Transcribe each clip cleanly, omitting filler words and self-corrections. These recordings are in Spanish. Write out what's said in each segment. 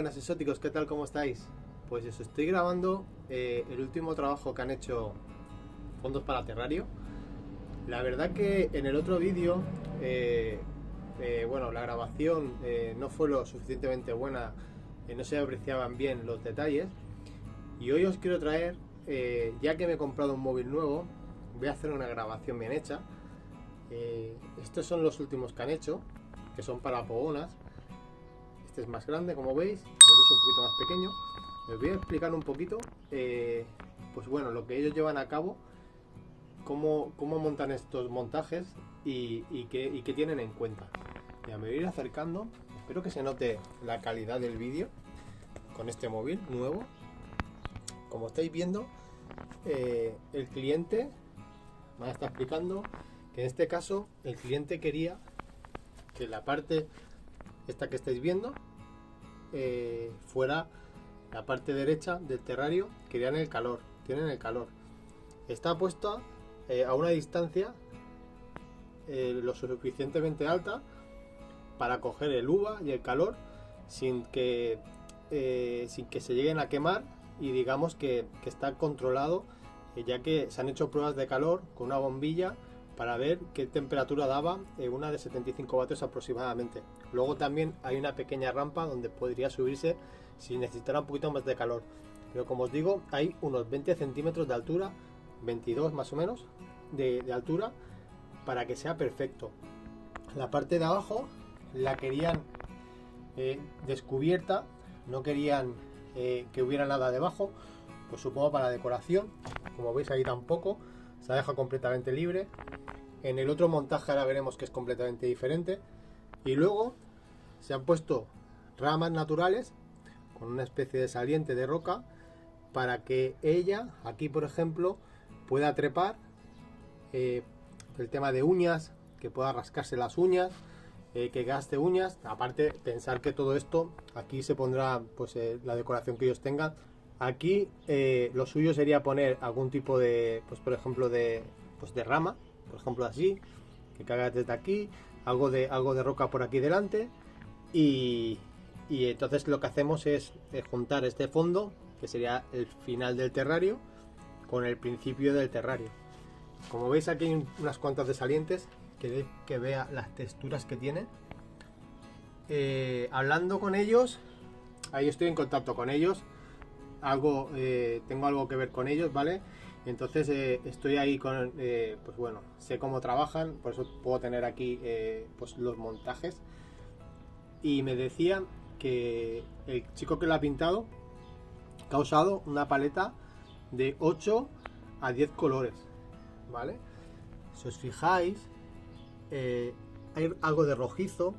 buenas exóticos, ¿qué tal? ¿Cómo estáis? Pues os estoy grabando el último trabajo que han hecho Fondos para Terrario. La verdad que en el otro vídeo, bueno, la grabación no fue lo suficientemente buena, no se apreciaban bien los detalles. Y hoy os quiero traer, ya que me he comprado un móvil nuevo, voy a hacer una grabación bien hecha. Estos son los últimos que han hecho, que son para Pogonas. Este es más grande, como veis, el otro es un poquito más pequeño. Les voy a explicar un poquito, pues bueno, lo que ellos llevan a cabo, cómo montan estos montajes y qué tienen en cuenta. Ya me voy a ir acercando, espero que se note la calidad del vídeo con este móvil nuevo. Como estáis viendo, el cliente me está explicando que en este caso el cliente quería que la parte esta que estáis viendo fuera la parte derecha del terrario. Querían el calor, tienen el calor. Está puesta a una distancia lo suficientemente alta para coger el UVA y el calor sin que se lleguen a quemar, y digamos que está controlado, ya que se han hecho pruebas de calor con una bombilla para ver qué temperatura daba, una de 75 vatios aproximadamente. Luego también hay una pequeña rampa donde podría subirse si necesitara un poquito más de calor, pero como os digo, hay unos 20 centímetros de altura, 22 más o menos de altura, para que sea perfecto. La parte de abajo la querían descubierta, no querían que hubiera nada debajo, pues supongo para decoración. Como veis, ahí tampoco se deja completamente libre. En el otro montaje ahora veremos que es completamente diferente. Y luego se han puesto ramas naturales con una especie de saliente de roca para que ella, aquí por ejemplo, pueda trepar. El tema de uñas, que pueda rascarse las uñas, que gaste uñas. Aparte, pensar que todo esto aquí se pondrá pues la decoración que ellos tengan. Aquí lo suyo sería poner algún tipo de, pues por ejemplo de rama, por ejemplo así, que caiga desde aquí, algo de roca por aquí delante, y entonces lo que hacemos es juntar este fondo, que sería el final del terrario, con el principio del terrario. Como veis, aquí hay unas cuantas de salientes, que vea las texturas que tiene. Hablando con ellos, ahí estoy en contacto con ellos, tengo algo que ver con ellos, ¿vale? Entonces estoy ahí con, pues bueno, sé cómo trabajan, por eso puedo tener aquí pues los montajes. Y me decían que el chico que lo ha pintado ha usado una paleta de 8 a 10 colores, ¿vale? Si os fijáis, hay algo de rojizo,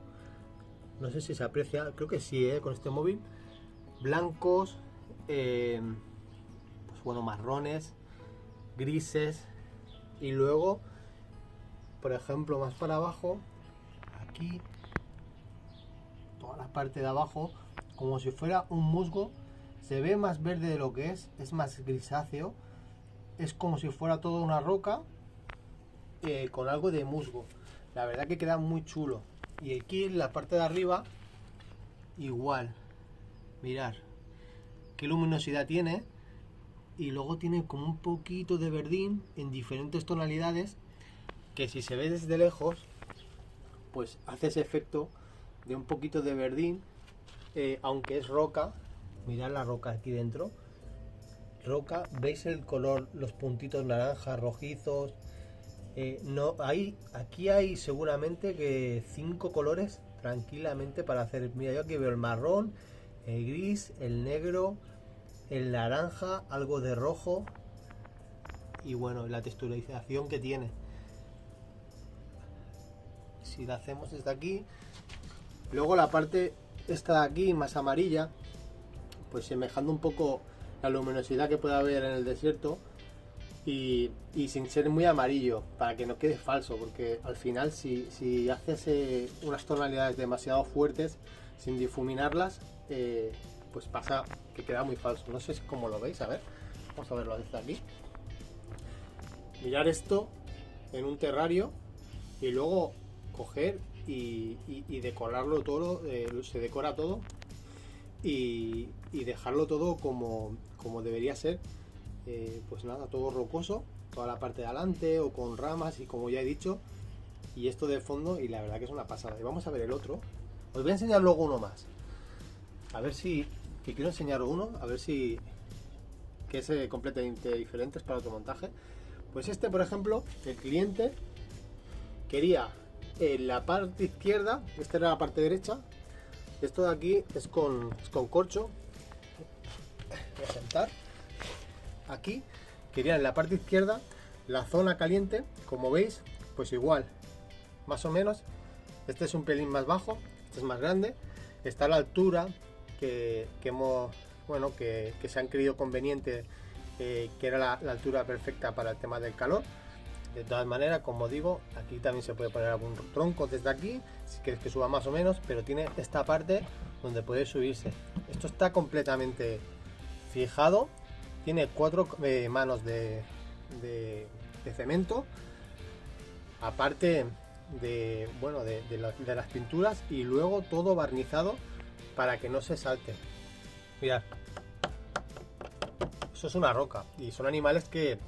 no sé si se aprecia, creo que sí, con este móvil, blancos, pues bueno, marrones, grises, y luego, por ejemplo, más para abajo, aquí, toda la parte de abajo, como si fuera un musgo, se ve más verde de lo que es más grisáceo, es como si fuera toda una roca con algo de musgo. La verdad que queda muy chulo. Y aquí en la parte de arriba igual, mirad qué luminosidad tiene, y luego tiene como un poquito de verdín en diferentes tonalidades, que si se ve desde lejos pues hace ese efecto de un poquito de verdín, aunque es roca. Mirad la roca aquí dentro, roca, veis el color, los puntitos naranjas, rojizos. No, aquí hay seguramente que 5 colores tranquilamente para hacer. Mira, yo aquí veo el marrón, el gris, el negro, el naranja, algo de rojo, y bueno, la texturización que tiene. Si la hacemos desde aquí, luego la parte esta de aquí más amarilla, pues semejando un poco la luminosidad que puede haber en el desierto, y sin ser muy amarillo, para que no quede falso, porque al final si haces unas tonalidades demasiado fuertes sin difuminarlas, pues pasa que queda muy falso. No sé cómo lo veis, a ver, vamos a verlo desde aquí. Mirar esto en un terrario y luego coger y decorarlo todo, se decora todo y dejarlo todo como debería ser. Pues nada, todo rocoso, toda la parte de adelante o con ramas y como ya he dicho, y esto de fondo, y la verdad que es una pasada. Y vamos a ver el otro. Os voy a enseñar luego uno más, a ver si, que quiero enseñar uno, a ver si, que es completamente diferente, es para otro montaje. Pues este, por ejemplo, el cliente quería en la parte izquierda, esta era la parte derecha, esto de aquí es con corcho. Voy a sentar aquí, quería en la parte izquierda la zona caliente, como veis, pues igual, más o menos. Este es un pelín más bajo, este es más grande, está a la altura que hemos, bueno, que se han creído conveniente, que era la altura perfecta para el tema del calor. De todas maneras, como digo, aquí también se puede poner algún tronco desde aquí, si quieres que suba más o menos, pero tiene esta parte donde puede subirse. Esto está completamente fijado, tiene 4 manos de cemento, aparte de, bueno, de las pinturas, y luego todo barnizado para que no se salte. Mirad, eso es una roca y son animales que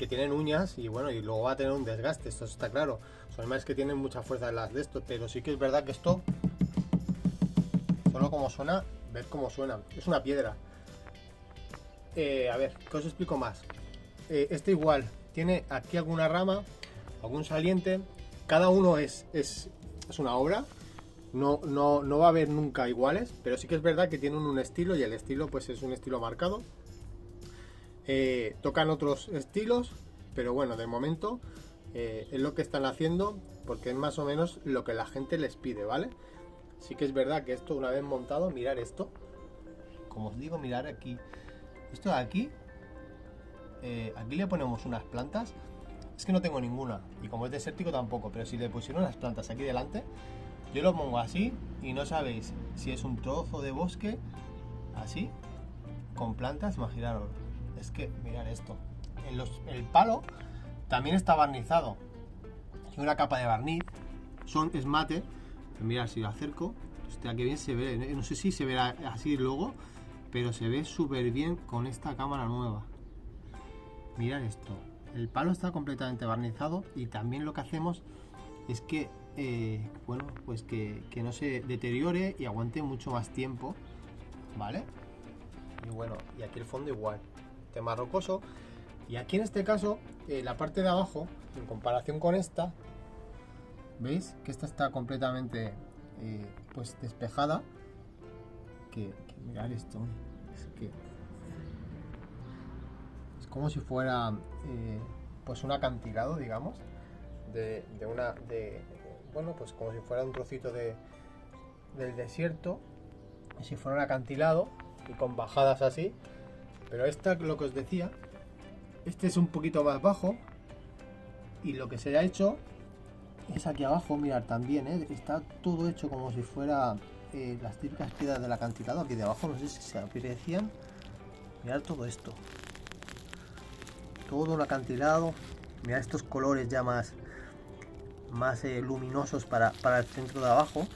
tienen uñas y bueno, y luego va a tener un desgaste, esto está claro. Son animales que tienen mucha fuerza en las de esto, pero sí que es verdad que esto, solo como suena, ver cómo suena, es una piedra. A ver, ¿qué os explico más? Este igual, tiene aquí alguna rama, algún saliente, cada uno es una obra, no va a haber nunca iguales, pero sí que es verdad que tienen un estilo y el estilo pues es un estilo marcado. Tocan otros estilos, pero bueno, de momento es lo que están haciendo porque es más o menos lo que la gente les pide, ¿vale? Sí que es verdad que esto una vez montado, mirar esto, como os digo, mirar aquí, esto de aquí, aquí le ponemos unas plantas, es que no tengo ninguna y como es desértico tampoco, pero si le pusieron las plantas aquí delante, yo lo pongo así y no sabéis si es un trozo de bosque así con plantas, imaginaros. Es que mirad esto, el palo también está barnizado, tiene una capa de barniz, es mate, pero mirad, si lo acerco, hostia, que bien se ve, no sé si se verá así luego, pero se ve súper bien con esta cámara nueva. Mirad esto, el palo está completamente barnizado y también lo que hacemos es que bueno, pues que no se deteriore y aguante mucho más tiempo, ¿vale? Y bueno, y aquí el fondo igual, tema rocoso. Y aquí en este caso, la parte de abajo, en comparación con esta, veis que esta está completamente pues despejada. Que mirad esto, es como si fuera pues un acantilado, digamos, bueno, pues como si fuera un trocito del desierto, si fuera un acantilado y con bajadas así. Pero esta, lo que os decía, este es un poquito más bajo y lo que se ha hecho es aquí abajo, mirad también, está todo hecho como si fuera las típicas piedras del acantilado. Aquí debajo, no sé si se aprecian, mirad todo esto, todo un acantilado, mirad estos colores ya más luminosos para el centro de abajo.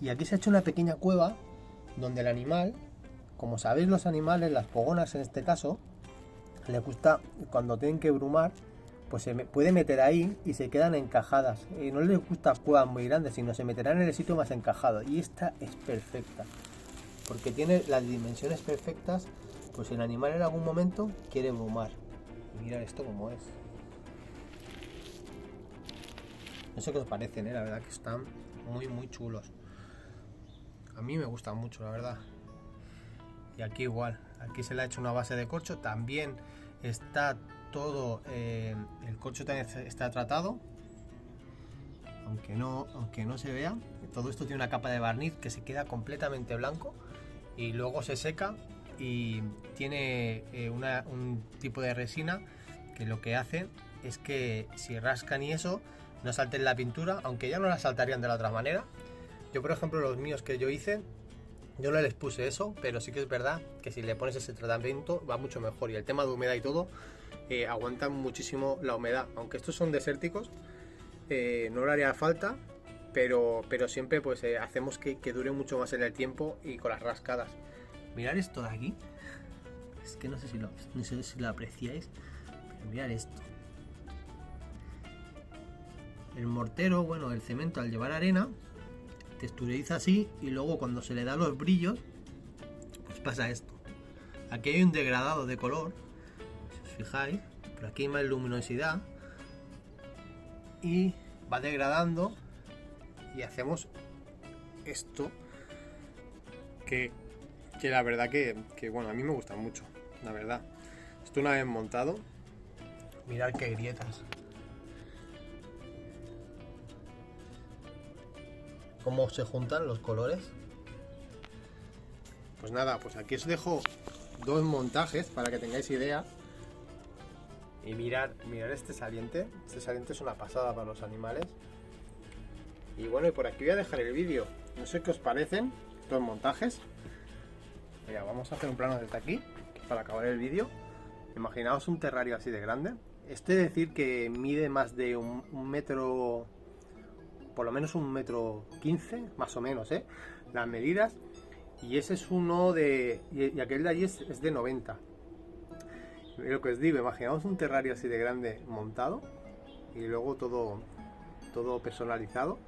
Y aquí se ha hecho una pequeña cueva donde el animal, como sabéis, los animales, las pogonas en este caso, les gusta cuando tienen que brumar, pues se puede meter ahí y se quedan encajadas. No les gusta cuevas muy grandes, sino se meterán en el sitio más encajado. Y esta es perfecta, porque tiene las dimensiones perfectas, pues el animal en algún momento quiere brumar. Y mirad esto como es. No sé qué os parecen, la verdad que están muy chulos. A mí me gustan mucho, la verdad. Y aquí igual, aquí se le ha hecho una base de corcho, también está todo, el corcho también está tratado, aunque no se vea. Todo esto tiene una capa de barniz que se queda completamente blanco y luego se seca y tiene un tipo de resina que lo que hace es que si rascan y eso, no salten la pintura, aunque ya no la saltarían de la otra manera. Yo, por ejemplo, los míos que yo hice, yo no les puse eso, pero sí que es verdad que si le pones ese tratamiento va mucho mejor. Y el tema de humedad y todo, aguantan muchísimo la humedad. Aunque estos son desérticos, no le haría falta, pero siempre pues hacemos que dure mucho más en el tiempo y con las rascadas. Mirad esto de aquí. Es que no sé si lo apreciáis, pero mirad esto. El mortero, bueno, el cemento al llevar arena, texturiza así y luego cuando se le da los brillos, pues pasa esto. Aquí hay un degradado de color, si os fijáis, pero aquí hay más luminosidad y va degradando y hacemos esto que la verdad que bueno, a mí me gusta mucho, la verdad. Esto una vez montado, mirad qué grietas. Cómo se juntan los colores. Pues nada, pues aquí os dejo dos montajes para que tengáis idea. Y mirad este saliente. Este saliente es una pasada para los animales. Y bueno, y por aquí voy a dejar el vídeo. No sé qué os parecen estos montajes. Mira, vamos a hacer un plano desde aquí para acabar el vídeo. Imaginaos un terrario así de grande. Este es decir que mide más de un metro, por lo menos 1,15 m, más o menos, las medidas. Y ese es uno de... y aquel de allí es de 90. Lo que os digo, imaginaos un terrario así de grande montado y luego todo personalizado.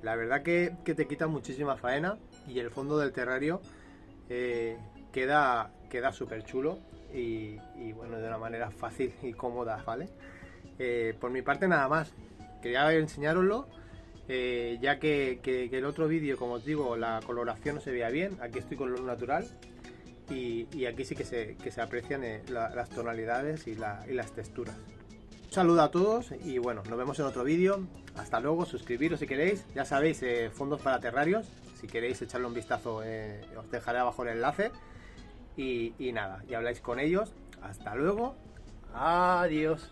La verdad que te quita muchísima faena y el fondo del terrario queda súper chulo y bueno, de una manera fácil y cómoda, ¿vale? Por mi parte nada más, quería enseñároslo, ya que el otro vídeo, como os digo, la coloración no se veía bien. Aquí estoy con luz natural y aquí sí que se aprecian las tonalidades y las texturas. Un saludo a todos y bueno, nos vemos en otro vídeo. Hasta luego, suscribiros si queréis, ya sabéis, fondos para terrarios, si queréis echarle un vistazo, os dejaré abajo el enlace y nada, y habláis con ellos. Hasta luego, adiós.